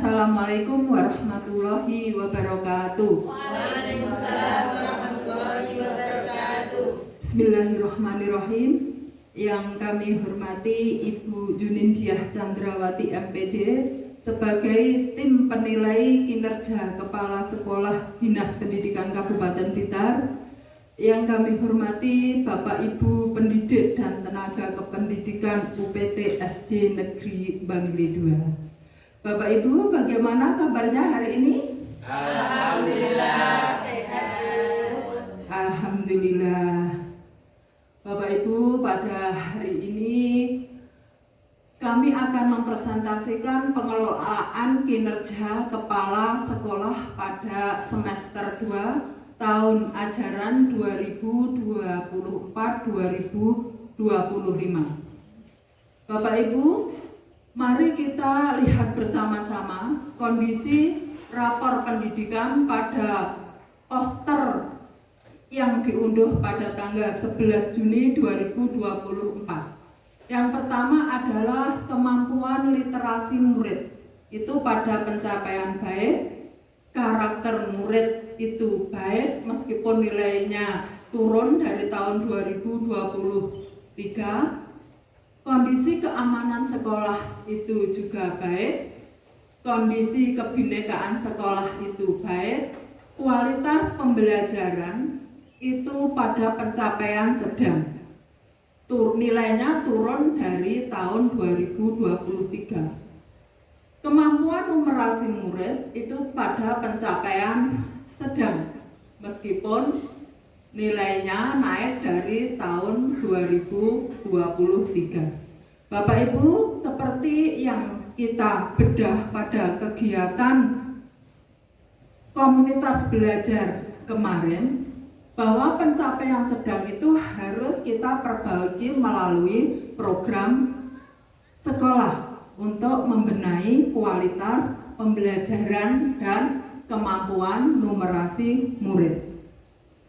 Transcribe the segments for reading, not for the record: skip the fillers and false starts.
Assalamualaikum warahmatullahi wabarakatuh. Waalaikumsalam warahmatullahi wabarakatuh. Bismillahirrahmanirrahim. Yang kami hormati Ibu Junindiah Chandrawati MPD sebagai tim penilai kinerja Kepala Sekolah Dinas Pendidikan Kabupaten Blitar. Yang kami hormati Bapak Ibu pendidik dan tenaga kependidikan UPT SD Negeri Bangli 2. Bapak Ibu, bagaimana kabarnya hari ini? Alhamdulillah sehat. Alhamdulillah. Bapak Ibu, pada hari ini kami akan mempresentasikan pengelolaan kinerja Kepala Sekolah pada semester 2 tahun ajaran 2024-2025. Bapak Ibu, mari kita lihat bersama-sama kondisi rapor pendidikan pada poster yang diunduh pada tanggal 11 Juni 2024. Yang pertama adalah kemampuan literasi murid. Itu pada pencapaian baik, karakter murid itu baik meskipun nilainya turun dari tahun 2023. Kondisi keamanan sekolah itu juga baik, kondisi kebinekaan sekolah itu baik, kualitas pembelajaran itu pada pencapaian sedang. Nilainya turun dari tahun 2023. Kemampuan numerasi murid itu pada pencapaian sedang, meskipun nilainya naik dari tahun 2023. Bapak Ibu, seperti yang kita bedah pada kegiatan komunitas belajar kemarin, bahwa pencapaian sedang itu harus kita perbaiki melalui program sekolah untuk membenahi kualitas pembelajaran dan kemampuan numerasi murid.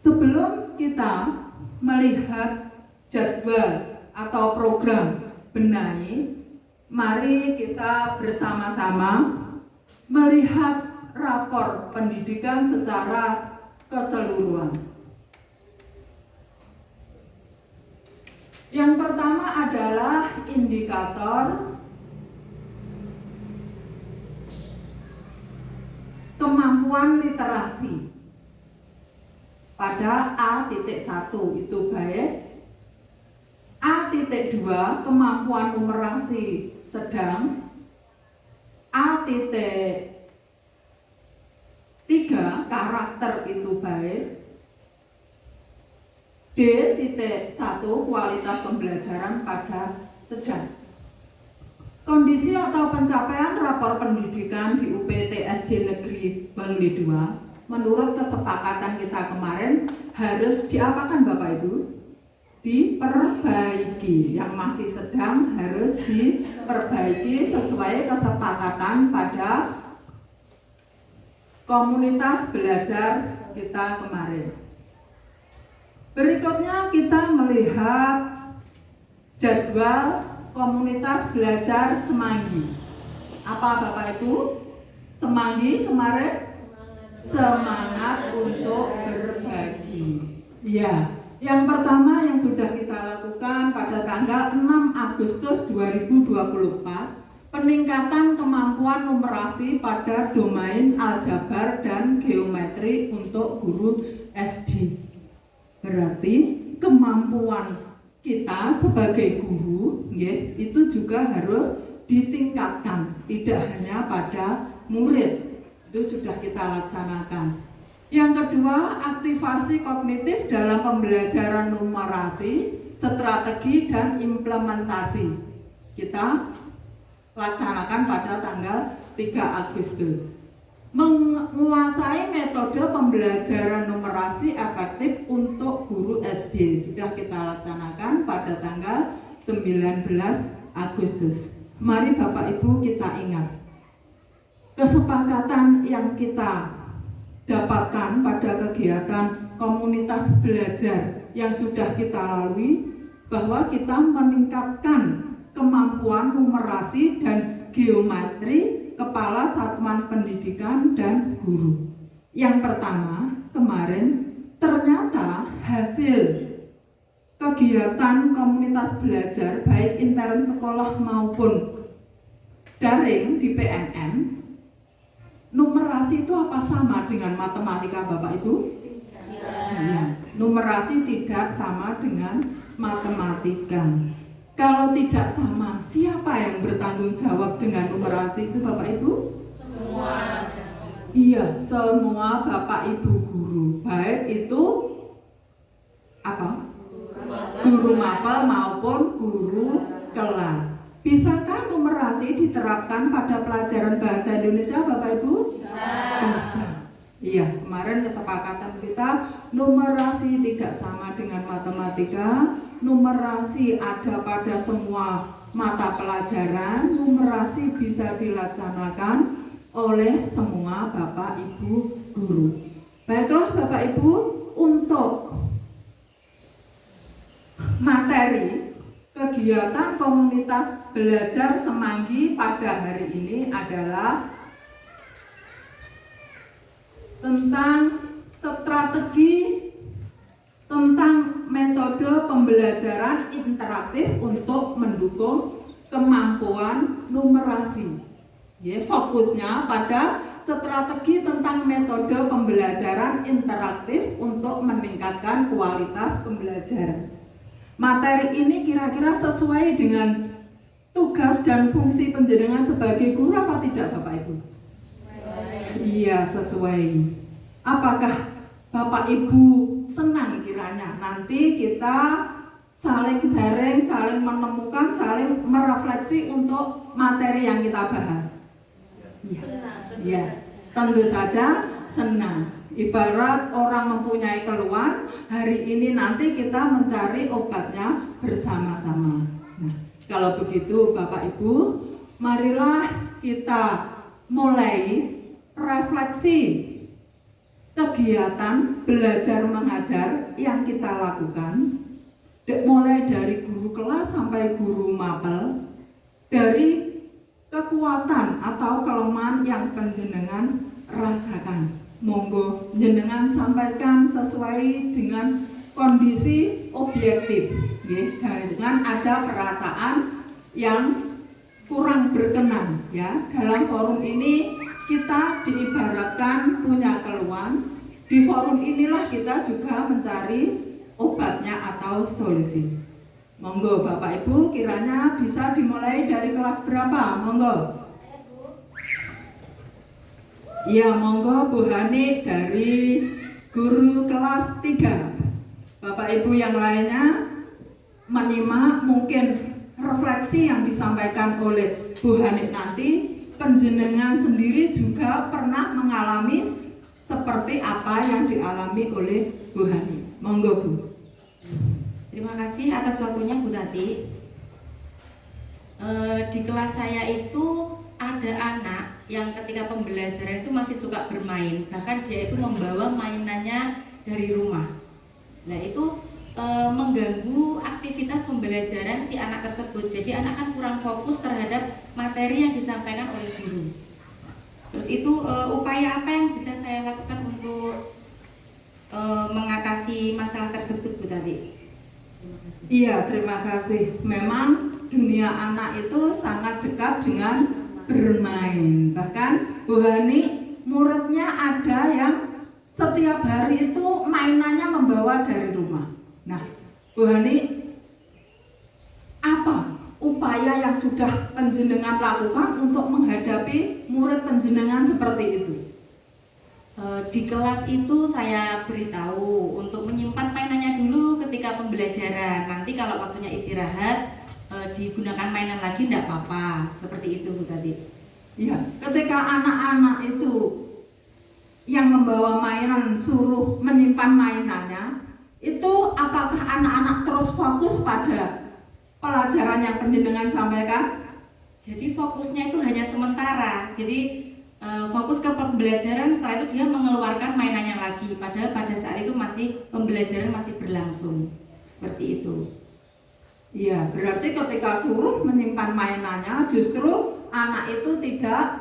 Sebelum kita melihat jadwal atau program benahi, mari kita bersama-sama melihat rapor pendidikan secara keseluruhan. Yang pertama adalah indikator kemampuan literasi pada A.1 itu baik, A.2 kemampuan numerasi sedang, A.3 karakter itu baik, D.1 kualitas pembelajaran pada sedang. Kondisi atau pencapaian rapor pendidikan di UPT SD Negeri Bangli 2 menurut kesepakatan kita kemarin harus diapakan Bapak Ibu? Diperbaiki. Yang masih sedang harus diperbaiki sesuai kesepakatan pada komunitas belajar kita kemarin. Berikutnya kita melihat jadwal komunitas belajar Semanggi. Apa Bapak Ibu? Semanggi kemarin semangat untuk berbagi. Ya, yang pertama yang sudah kita lakukan pada tanggal 6 Agustus 2024, peningkatan kemampuan numerasi pada domain aljabar dan geometri untuk guru SD. Berarti kemampuan kita sebagai guru itu juga harus ditingkatkan, tidak hanya pada murid. Itu sudah kita laksanakan. Yang kedua, aktivasi kognitif dalam pembelajaran numerasi, strategi dan implementasi. Kita laksanakan pada tanggal 3 Agustus. Menguasai metode pembelajaran numerasi efektif untuk guru SD sudah kita laksanakan pada tanggal 19 Agustus. Mari Bapak Ibu kita ingat kesepakatan yang kita dapatkan pada kegiatan komunitas belajar yang sudah kita lalui, bahwa kita meningkatkan kemampuan numerasi dan geometri Kepala Satuan Pendidikan dan Guru. Yang pertama, kemarin ternyata hasil kegiatan komunitas belajar baik intern sekolah maupun daring di PNM, numerasi itu apa sama dengan matematika Bapak Ibu? Ya, numerasi tidak sama dengan matematika. Kalau tidak sama, siapa yang bertanggung jawab dengan numerasi itu Bapak Ibu? Semua. Iya, semua Bapak Ibu guru, baik itu apa? Guru mapel maupun guru kelas. Bisakah numerasi diterapkan pada pelajaran bahasa Indonesia Bapak Ibu? Bisa. Iya, kemarin kesepakatan kita numerasi tidak sama dengan matematika. Numerasi ada pada semua mata pelajaran. Numerasi bisa dilaksanakan oleh semua Bapak Ibu guru. Baiklah Bapak Ibu, untuk materi kegiatan komunitas belajar Semanggi pada hari ini adalah tentang strategi, tentang metode pembelajaran interaktif untuk mendukung kemampuan numerasi. Ya, fokusnya pada strategi tentang metode pembelajaran interaktif untuk meningkatkan kualitas pembelajaran. Materi ini kira-kira sesuai dengan tugas dan fungsi penjenengan sebagai guru apa tidak Bapak Ibu? Iya, sesuai. Apakah Bapak Ibu senang kiranya nanti kita saling sharing, saling menemukan, saling merefleksi untuk materi yang kita bahas? Ya, tentu saja senang. Ibarat orang mempunyai keluhan, hari ini nanti kita mencari obatnya bersama-sama. Nah, kalau begitu Bapak Ibu, marilah kita mulai refleksi kegiatan belajar mengajar yang kita lakukan, mulai dari guru kelas sampai guru mapel, dari kekuatan atau kelemahan yang panjenengan rasakan. Monggo jenengan sampaikan sesuai dengan kondisi objektif, jangan ada perasaan yang kurang berkenan. Ya, dalam forum ini kita diibaratkan punya keluhan. Di forum inilah kita juga mencari obatnya atau solusi. Monggo Bapak Ibu, kiranya bisa dimulai dari kelas berapa? Monggo. Ya, monggo Bu Hani dari guru kelas 3. Bapak Ibu yang lainnya menyimak mungkin refleksi yang disampaikan oleh Bu Hani nanti. Penjenengan sendiri juga pernah mengalami seperti apa yang dialami oleh Bu Hani. Monggo Bu. Terima kasih atas waktunya Bu Tati. Di kelas saya itu ada anak yang ketika pembelajaran itu masih suka bermain, bahkan dia itu membawa mainannya dari rumah. Nah itu mengganggu aktivitas pembelajaran si anak tersebut. Jadi anak kan kurang fokus terhadap materi yang disampaikan oleh guru. Terus itu upaya apa yang bisa saya lakukan untuk mengatasi masalah tersebut Bu Tati? Iya, terima kasih. Memang dunia anak itu sangat dekat dengan bermain. Bahkan Bu Hani, muridnya ada yang setiap hari itu mainannya membawa dari rumah. Nah, Bu Hani, apa upaya yang sudah penjenengan lakukan untuk menghadapi murid penjenengan seperti itu? Di kelas itu saya beritahu untuk menyimpan mainannya dulu ketika pembelajaran. Nanti kalau waktunya istirahat digunakan mainan lagi tidak apa-apa. Seperti itu Bu tadi. Ya, ketika anak-anak itu yang membawa mainan suruh menyimpan mainannya, itu apakah anak-anak terus fokus pada pelajaran yang penjenengan sampaikan? Jadi fokusnya itu hanya sementara. Jadi fokus ke pembelajaran, setelah itu dia mengeluarkan mainannya lagi. Padahal pada saat itu masih pembelajaran masih berlangsung. Seperti itu. Iya, berarti ketika suruh menyimpan mainannya, justru anak itu tidak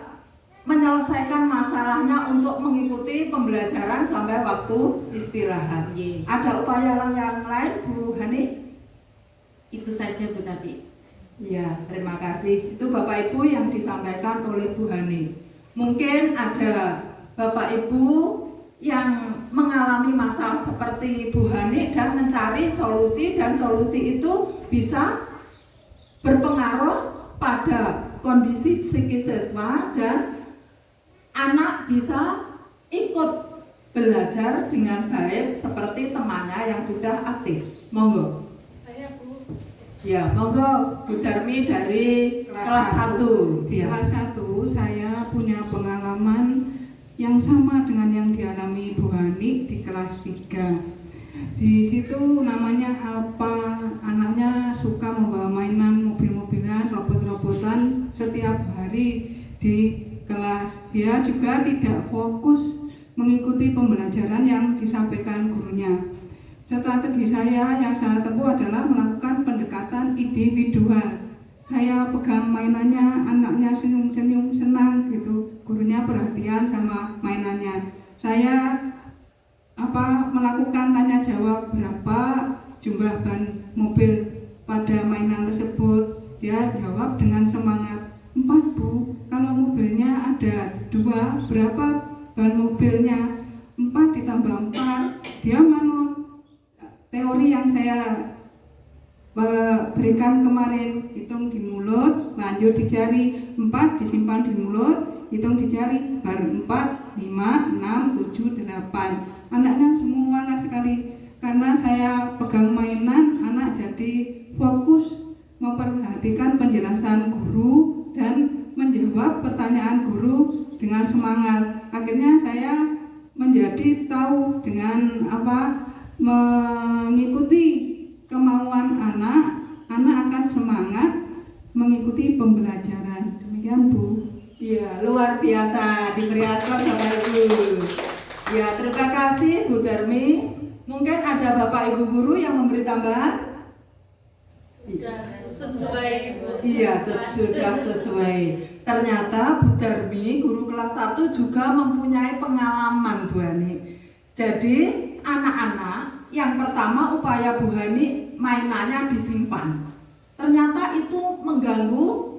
menyelesaikan masalahnya untuk mengikuti pembelajaran sampai waktu istirahat. Ada upaya yang lain, Bu Hani? Itu saja Bu Tati. Ya, terima kasih. Itu Bapak Ibu yang disampaikan oleh Bu Hani. Mungkin ada Bapak Ibu yang mengalami masalah seperti Bu Hani dan mencari solusi, dan solusi itu bisa berpengaruh pada kondisi psikis siswa dan anak bisa ikut belajar dengan baik seperti temannya yang sudah aktif. Monggo. Saya Bu. Ya, monggo Bu Darmi dari kelas 1. Ya. Kelas 1 saya punya pengalaman yang sama dengan yang dialami Bu Hani di kelas 3. Di situ namanya Alpa, anaknya suka membawa mainan mobil-mobilan, robot-robotan setiap hari di kelas. Dia juga tidak fokus mengikuti pembelajaran yang disampaikan gurunya. Strategi saya yang saya tempuh adalah melakukan pendekatan individual. Saya pegang mainannya, anaknya senyum-senyum, senang gitu. Gurunya perhatian sama mainannya. Saya melakukan tanya jawab berapa jumlah ban mobil pada mainan tersebut. Dia jawab dengan semangat, 4 Bu, kalau mobilnya ada 2, berapa ban mobilnya? 4 ditambah 4. Dia manut teori yang saya berikan kemarin. Hitung di mulut, lanjut di jari, 4 disimpan di mulut, hitung di jari, baru 4, 5, 6, 7, 8. Anaknya semangat sekali. Karena saya pegang mainan, anak jadi fokus memperhatikan penjelasan guru dan menjawab pertanyaan guru dengan semangat. Akhirnya saya menjadi tahu dengan mengikuti kemauan anak akan semangat mengikuti pembelajaran. Demikian Bu. Iya, luar biasa, diberi aplaus Bapak Ibu. Ya, terima kasih Bu Darmi. Mungkin ada Bapak Ibu guru yang memberi tambahan? Sudah sesuai Bu. Iya, sudah sesuai. Ternyata Bu Darmi, guru kelas 1 juga mempunyai pengalaman Bu Hani. Jadi, anak-anak yang pertama upaya Bu Hani mainannya disimpan. Ternyata itu mengganggu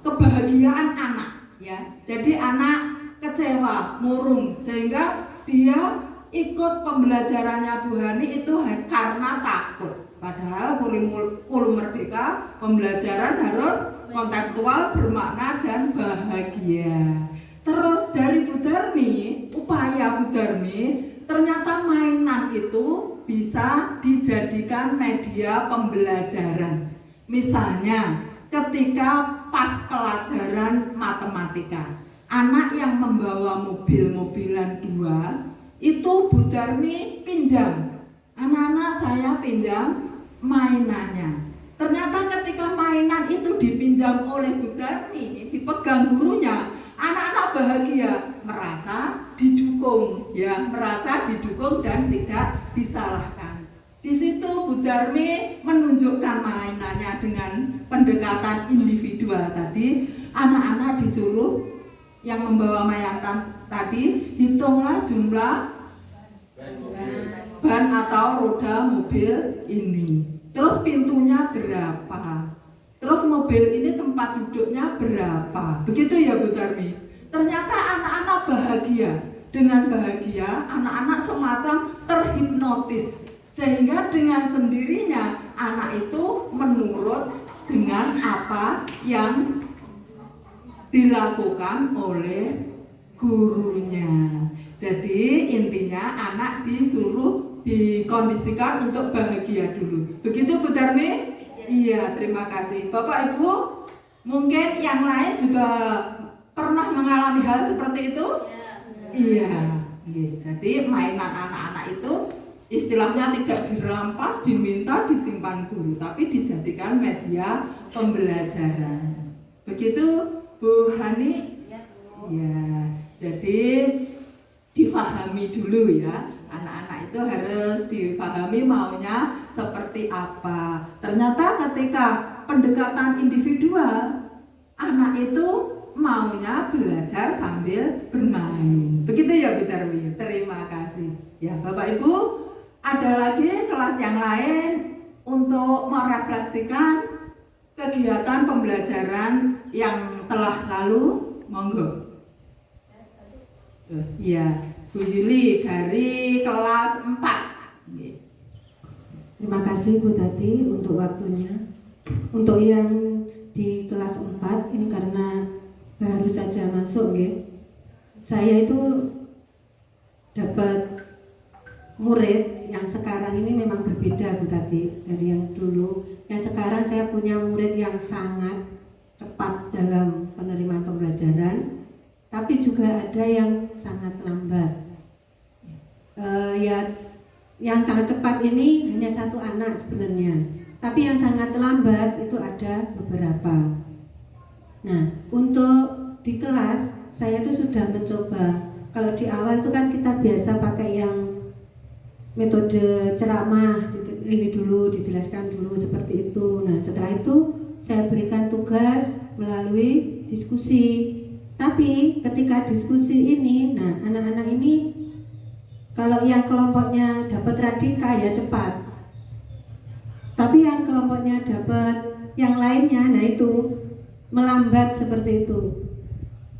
kebahagiaan anak, ya. Jadi anak kecewa, murung, sehingga dia ikut pembelajarannya Bu Hani itu karena takut. Padahal kurikulum merdeka pembelajaran harus kontekstual, bermakna dan bahagia. Terus dari Bu Darmi, upaya Bu Darmi, ternyata mainan itu bisa dijadikan media pembelajaran. Misalnya ketika pas pelajaran matematika, anak yang membawa mobil-mobilan 2 itu Bu Darmi pinjam. Anak-anak saya pinjam mainannya. Ternyata ketika mainan itu dipinjam oleh Bu Darmi, dipegang gurunya, anak-anak bahagia, merasa didukung, ya, merasa didukung dan tidak disalahkan. Di situ Bu Darmi menunjukkan mainannya dengan pendekatan individual tadi. Anak-anak disuruh yang membawa mainan tadi, hitunglah jumlah ban atau roda mobil ini. Terus pintunya berapa? Terus mobil ini tempat duduknya berapa? Begitu ya Bu Darmi. Ternyata anak-anak bahagia. Dengan bahagia, anak-anak semacam terhipnotis. Sehingga dengan sendirinya anak itu menurut dengan apa yang dilakukan oleh gurunya. Jadi intinya anak disuruh dikondisikan untuk bahagia dulu. Begitu Bu Darmi? Iya, terima kasih. Bapak Ibu, mungkin yang lain juga pernah mengalami hal seperti itu? Iya. Jadi mainan anak-anak itu istilahnya tidak dirampas, diminta, disimpan guru, tapi dijadikan media pembelajaran. Begitu Bu Hani? Ya, jadi difahami dulu ya. Anak-anak itu harus difahami maunya seperti apa. Ternyata ketika pendekatan individual, anak itu maunya belajar sambil bermain. Begitu ya Bu Darwi. Terima kasih. Ya Bapak Ibu, ada lagi kelas yang lain untuk merefleksikan kegiatan pembelajaran yang telah lalu. Monggo. Ya, Bu Yuli dari kelas 4. Terima kasih Bu Tati untuk waktunya. Untuk yang di kelas 4 ini karena baru saja masuk ya. Saya itu dapat murid yang sekarang ini memang berbeda Bu Tati dari yang dulu. Yang sekarang saya punya murid yang sangat cepat dalam penerimaan pembelajaran, tapi juga ada yang sangat lambat. Yang sangat cepat ini hanya satu anak sebenarnya, tapi yang sangat lambat itu ada beberapa. Nah, untuk di kelas saya itu sudah mencoba. Kalau di awal itu kan kita biasa pakai yang metode ceramah, ini dulu dijelaskan dulu seperti itu. Nah, setelah itu saya berikan tugas melalui diskusi. Tapi ketika diskusi ini, nah anak-anak ini kalau yang kelompoknya dapat radika ya cepat. Tapi yang kelompoknya dapat yang lainnya, nah itu melambat seperti itu.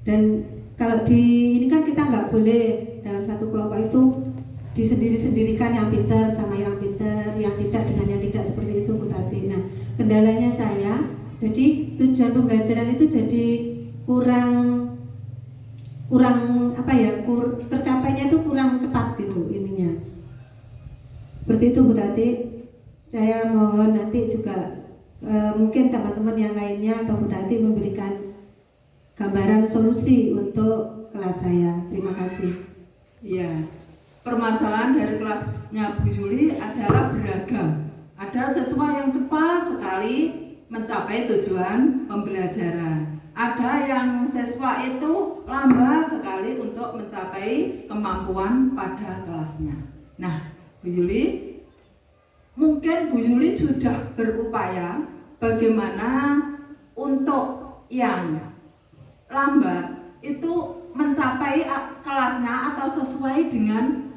Dan kalau di ini kan kita nggak boleh dalam satu kelompok itu disendiri-sendirikan yang pintar sama yang pintar, yang tidak dengan yang tidak seperti itu Bu Tati. Nah, kendalanya saya, jadi tujuan pembelajaran itu jadi kurang tercapainya itu kurang cepat gitu ininya. Seperti itu Bu Tati. Saya mohon nanti juga mungkin teman-teman yang lainnya atau Bu Tati memberikan gambaran solusi untuk kelas saya. Terima kasih. Ya, permasalahan dari kelasnya Bu Yuli adalah beragam. Ada siswa yang cepat sekali mencapai tujuan pembelajaran. Ada yang siswa itu lambat sekali untuk mencapai kemampuan pada kelasnya. Nah, Bu Yuli, mungkin Bu Yuli sudah berupaya bagaimana untuk yang lambat itu mencapai kelasnya atau sesuai dengan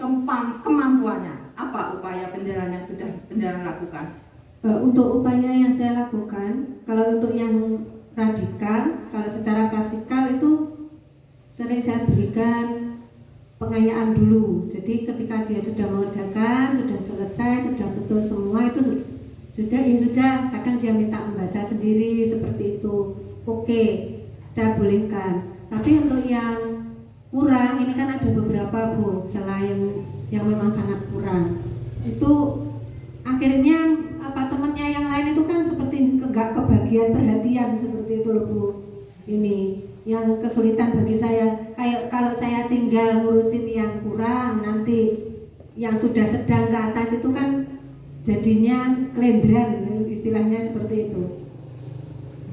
kemampuannya. Apa upaya penjalan yang sudah penjalan lakukan? Untuk upaya yang saya lakukan, kalau untuk yang radikal, kalau secara klasikal itu sering saya berikan pengayaan dulu. Jadi ketika dia sudah mengerjakan, sudah selesai, sudah betul semua itu sudah kadang dia minta membaca sendiri seperti itu. Oke, saya bolehkan. Tapi untuk yang kurang, ini kan ada beberapa Bu, selain yang memang sangat kurang. Itu akhirnya temannya yang lain itu kan seperti enggak kebagian perhatian seperti itu loh Bu. Ini yang kesulitan bagi saya, kayak kalau saya tinggal ngurusin yang kurang, nanti yang sudah sedang ke atas itu kan jadinya kelendran, istilahnya seperti itu.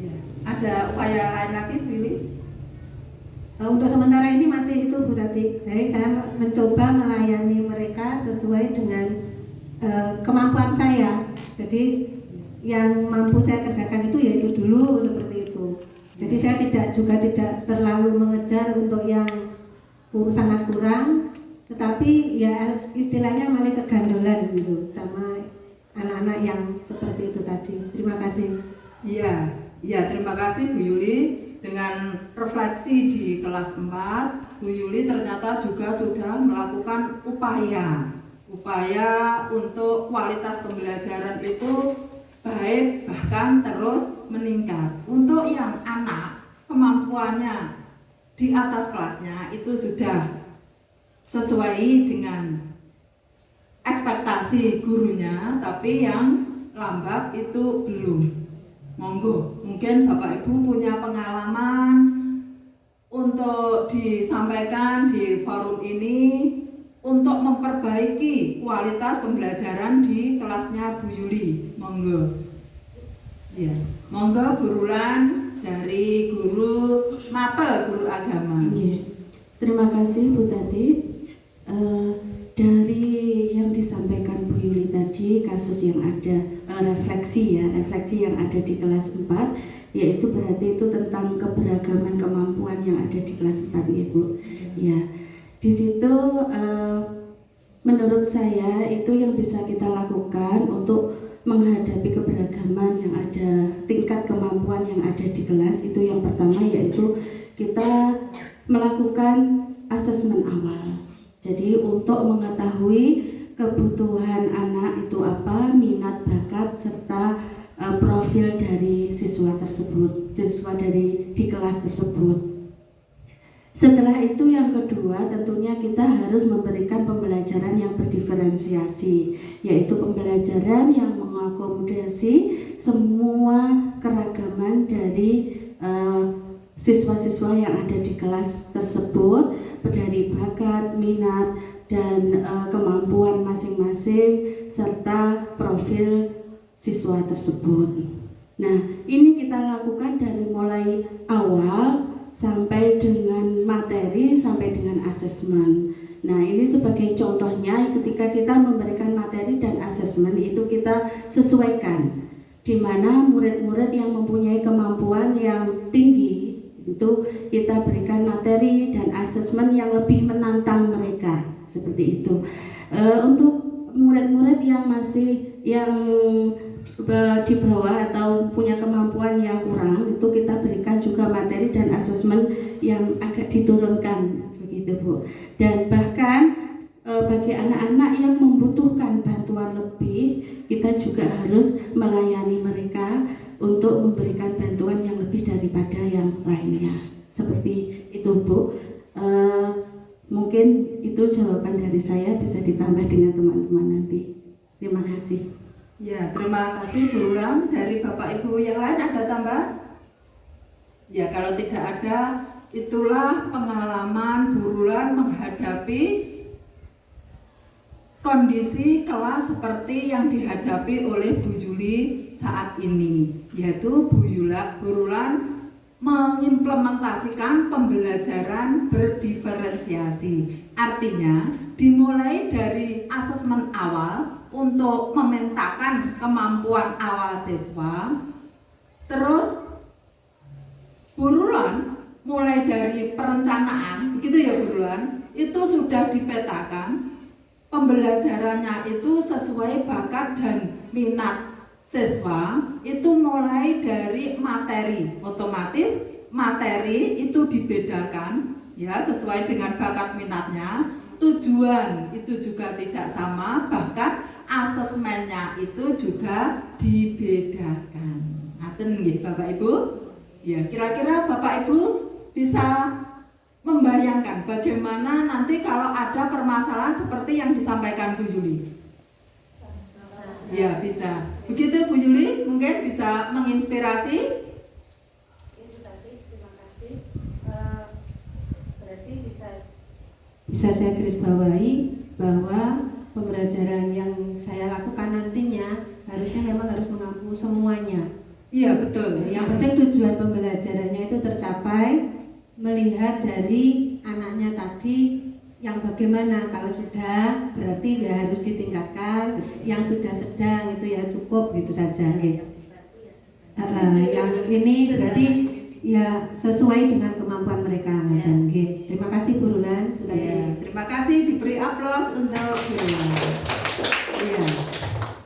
Ya. Ada upaya lain lagi Billy? Untuk sementara ini masih itu Bu Tati. Jadi saya mencoba melayani mereka sesuai dengan kemampuan saya. Jadi yang mampu saya kerjakan itu yaitu dulu seperti itu. Jadi saya tidak terlalu mengejar untuk yang sangat kurang, tetapi ya istilahnya malah kegandolan gitu sama anak-anak yang seperti itu tadi. Terima kasih. Iya, terima kasih Bu Yuli. Dengan refleksi di kelas 4, Bu Yuli ternyata juga sudah melakukan upaya untuk kualitas pembelajaran itu baik, bahkan terus meningkat. Untuk yang anak kemampuannya di atas kelasnya itu sudah sesuai dengan ekspektasi gurunya, tapi yang lambat itu belum. Monggo, mungkin Bapak Ibu punya pengalaman untuk disampaikan di forum ini untuk memperbaiki kualitas pembelajaran di kelasnya Bu Yuli. Monggo. Ya, monggo Bu Rulan dari guru mapel, guru agama. Terima kasih Bu Tati. Dari yang disampaikan Bu Yuli tadi, kasus yang ada refleksi yang ada di kelas 4, yaitu berarti itu tentang keberagaman kemampuan yang ada di kelas 4 ya Bu. Ya, di situ menurut saya itu yang bisa kita lakukan untuk menghadapi keberagaman yang ada, tingkat kemampuan yang ada di kelas itu yang pertama yaitu kita melakukan asesmen awal. Jadi untuk mengetahui kebutuhan anak itu apa, minat, bakat, serta profil dari siswa tersebut, siswa di kelas tersebut. Setelah itu yang kedua tentunya kita harus memberikan pembelajaran yang berdiferensiasi, yaitu pembelajaran yang mengakomodasi semua keragaman dari siswa-siswa yang ada di kelas tersebut, dari bakat, minat, dan kemampuan masing-masing serta profil siswa tersebut. Nah, ini kita lakukan dari mulai awal sampai dengan materi, sampai dengan asesmen. Nah, ini sebagai contohnya ketika kita memberikan materi dan asesmen itu kita sesuaikan, di mana murid-murid yang mempunyai kemampuan yang tinggi itu kita berikan materi dan asesmen yang lebih menantang mereka, seperti itu. Untuk murid-murid yang masih di bawah atau punya kemampuan yang kurang itu kita berikan juga materi dan asesmen yang agak diturunkan begitu Bu. Dan bahkan bagi anak-anak yang membutuhkan bantuan lebih kita juga harus melayani mereka untuk memberikan bantuan yang lebih daripada yang lainnya, seperti itu Bu. Mungkin itu jawaban dari saya, bisa ditambah dengan teman-teman nanti. Terima kasih. Ya, terima kasih Bu Rulam. Dari Bapak Ibu yang lain ada tambah? Ya, kalau tidak ada, itulah pengalaman Bu Rulam menghadapi kondisi kelas seperti yang dihadapi oleh Bu Juli saat ini, yaitu Bu Rulam mengimplementasikan pembelajaran berdiferensiasi. Artinya, dimulai dari asesmen awal untuk memetakan kemampuan awal siswa. Terus burulan mulai dari perencanaan, begitu ya burulan, itu sudah dipetakan pembelajarannya itu sesuai bakat dan minat siswa. Itu mulai dari materi, otomatis materi itu dibedakan ya sesuai dengan bakat minatnya. Tujuan itu juga tidak sama, bahkan asesmennya itu juga dibedakan. Ngaten nggih Bapak Ibu? Ya, kira-kira Bapak Ibu bisa membayangkan bagaimana nanti kalau ada permasalahan seperti yang disampaikan Bu Juli? Ya, bisa. Begitu Bu Juli, mungkin bisa menginspirasi. Itu tadi, terima kasih. Berarti bisa saya garis bawahi bahwa pembelajaran yang saya lakukan nantinya harusnya memang harus mengampu semuanya. Iya, betul. Yang penting tujuan pembelajarannya itu tercapai, melihat dari anaknya tadi yang bagaimana. Kalau sudah berarti ya harus ditingkatkan, yang sudah sedang itu ya cukup gitu saja gitu. Yang ini berarti ya sesuai dengan kemampuan mereka. Gitu. Terima kasih Bu Rulan. Ya, terima kasih, diberi aplaus untuk Bu Rulan. Ya.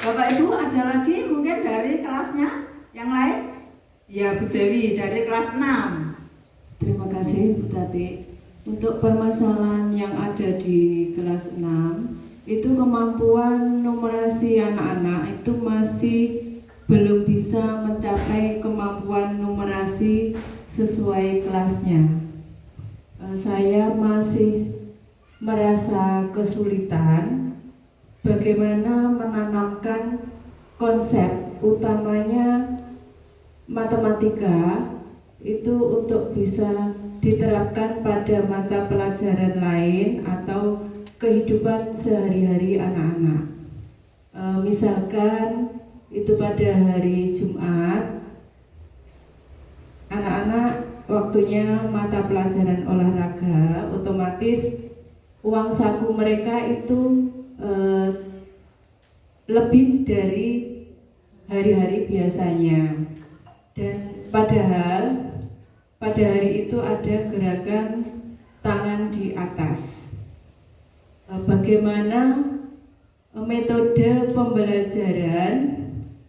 Bapak Ibu ada lagi mungkin dari kelasnya yang lain? Ya, Bu Dewi dari kelas 6. Terima kasih Bu Tati. Untuk permasalahan yang ada di kelas 6 itu kemampuan numerasi anak-anak itu masih belum bisa mencapai kemampuan numerasi sesuai kelasnya. Saya masih merasa kesulitan bagaimana menanamkan konsep utamanya matematika itu untuk bisa diterapkan pada mata pelajaran lain atau kehidupan sehari-hari anak-anak. Misalkan itu pada hari Jumat, anak-anak waktunya mata pelajaran olahraga, otomatis uang saku mereka itu lebih dari hari-hari biasanya. Dan padahal pada hari itu ada gerakan tangan di atas. Bagaimana metode pembelajaran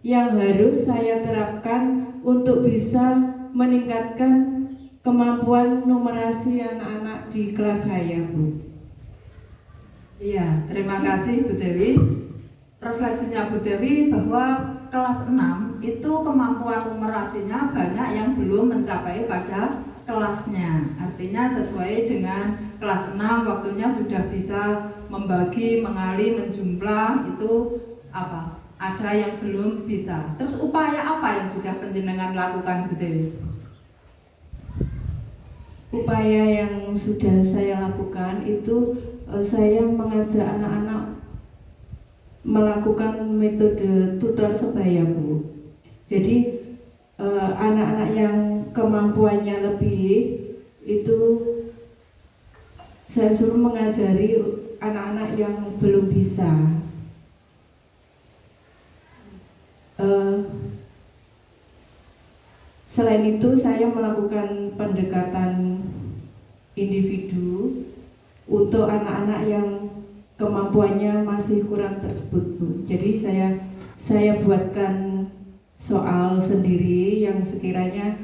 yang harus saya terapkan untuk bisa meningkatkan kemampuan numerasi anak-anak di kelas saya, Bu. Iya, terima kasih Bu Dewi. Refleksinya Bu Dewi bahwa kelas 6 itu kemampuan numerasinya banyak yang belum mencapai pada kelasnya. Artinya sesuai dengan kelas 6 waktunya sudah bisa membagi, mengali, menjumlah, itu apa? Ada yang belum bisa. Terus upaya apa yang sudah panjenengan lakukan Bu Dewi? Upaya yang sudah saya lakukan itu saya mengajak anak-anak melakukan metode tutor sebaya, Bu. Jadi anak-anak yang kemampuannya lebih itu saya suruh mengajari anak-anak yang belum bisa. Selain itu saya melakukan pendekatan individu untuk anak-anak yang kemampuannya masih kurang tersebut, Bu. Jadi saya buatkan soal sendiri yang sekiranya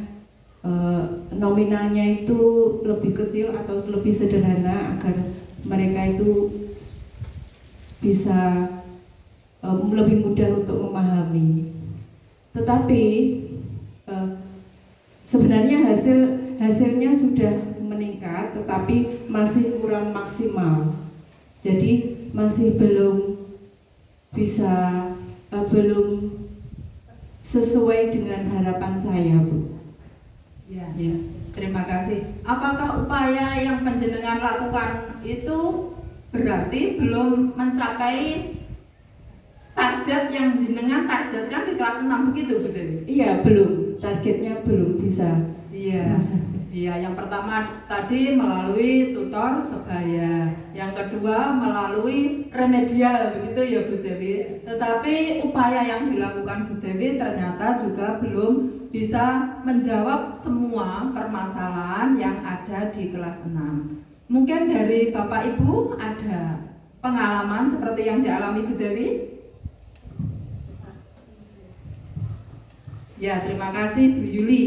nominalnya itu lebih kecil atau lebih sederhana agar mereka itu bisa lebih mudah untuk memahami. Tetapi sebenarnya hasilnya sudah meningkat, tetapi masih kurang maksimal. Jadi masih belum bisa, belum sesuai dengan harapan saya, Bu. Ya. Terima kasih. Apakah upaya yang panjenengan lakukan itu berarti belum mencapai target yang jenengan targetkan di kelas 6 begitu, Bu Dewi? Iya, belum. Targetnya belum bisa. Iya. Iya, yang pertama tadi melalui tutor sebaya, yang kedua melalui remedial, begitu ya Bu Dewi. Tetapi upaya yang dilakukan Bu Dewi ternyata juga belum bisa menjawab semua permasalahan yang ada di kelas 6. Mungkin dari Bapak Ibu ada pengalaman seperti yang dialami Bu Dewi? Ya, terima kasih Bu Yuli.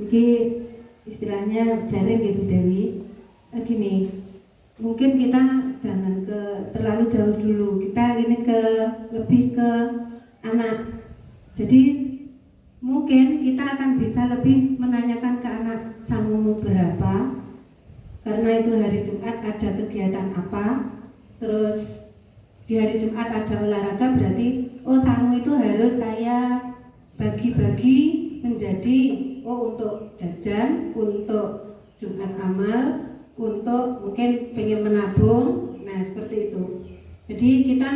Jadi istilahnya jaring ya Bu Dewi. Gini, mungkin kita jangan terlalu jauh dulu. Kita ini lebih ke anak. Jadi mungkin kita akan bisa lebih menanyakan ke anak, sangumu berapa? Karena itu hari Jumat ada kegiatan apa? Terus di hari Jumat ada olahraga, berarti sangu itu harus saya bagi-bagi menjadi untuk jajan, untuk Jumat amal, untuk mungkin pengen menabung. Nah seperti itu. Jadi kita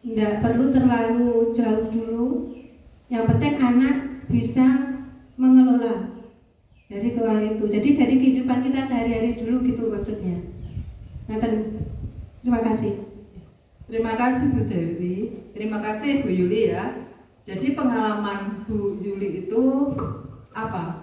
tidak perlu terlalu jauh dulu. Yang penting anak bisa mengelola dari keuangan itu. Jadi dari kehidupan kita sehari-hari dulu gitu maksudnya. Nah, terima kasih. Terima kasih Bu Dewi. Terima kasih Bu Yuli ya. Jadi pengalaman Bu Yuli itu apa?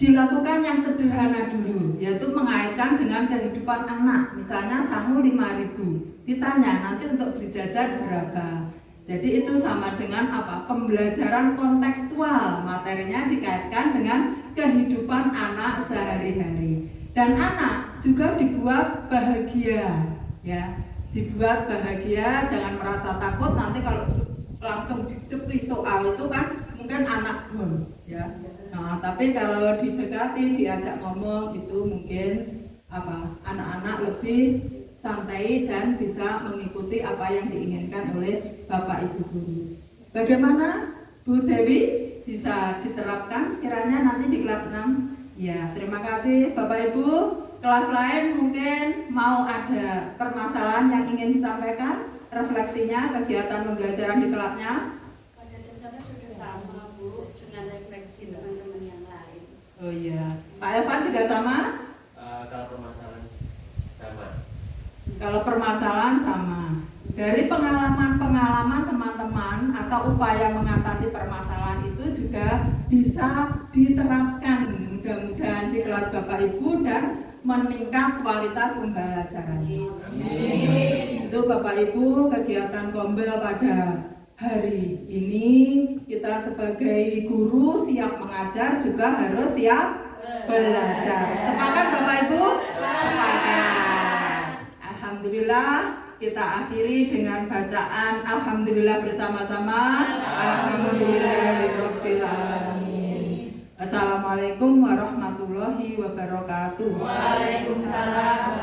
Dilakukan yang sederhana dulu, yaitu mengaitkan dengan kehidupan anak. Misalnya sangu 5.000, ditanya nanti untuk beli jajan berapa. Jadi itu sama dengan apa? Pembelajaran kontekstual, materinya dikaitkan dengan kehidupan anak sehari-hari. Dan anak juga dibuat bahagia, ya. Dibuat bahagia, jangan merasa takut nanti kalau langsung didekati soal itu kan mungkin anak pun, ya. Nah, tapi kalau didekati, diajak ngomong itu mungkin apa? Anak-anak lebih santai dan bisa mengikuti apa yang diinginkan oleh Bapak Ibu guru. Bagaimana Bu Dewi bisa diterapkan kiranya nanti di kelas 6? Ya, terima kasih Bapak Ibu. Kelas lain mungkin mau ada permasalahan yang ingin disampaikan, refleksinya, kegiatan pembelajaran di kelasnya. Pada dasarnya sudah sama Bu dengan refleksi teman-teman yang lain. Oh iya, Pak Elvan juga sama? Kalau permasalahan sama. Kalau permasalahan sama. Dari pengalaman-pengalaman teman-teman permasalahan atau upaya mengatasi permasalahan itu juga bisa diterapkan mudah-mudahan di kelas Bapak Ibu dan meningkat kualitas pembelajaran. Itu Bapak Ibu kegiatan Kombel pada hari ini. Kita sebagai guru siap mengajar juga harus siap belajar. Sepakat Bapak Ibu? Sepakat. Alhamdulillah, kita akhiri dengan bacaan Alhamdulillah bersama-sama. Alhamdulillahirabbil alamin. Assalamualaikum warahmatullahi wabarakatuh. Waalaikumsalam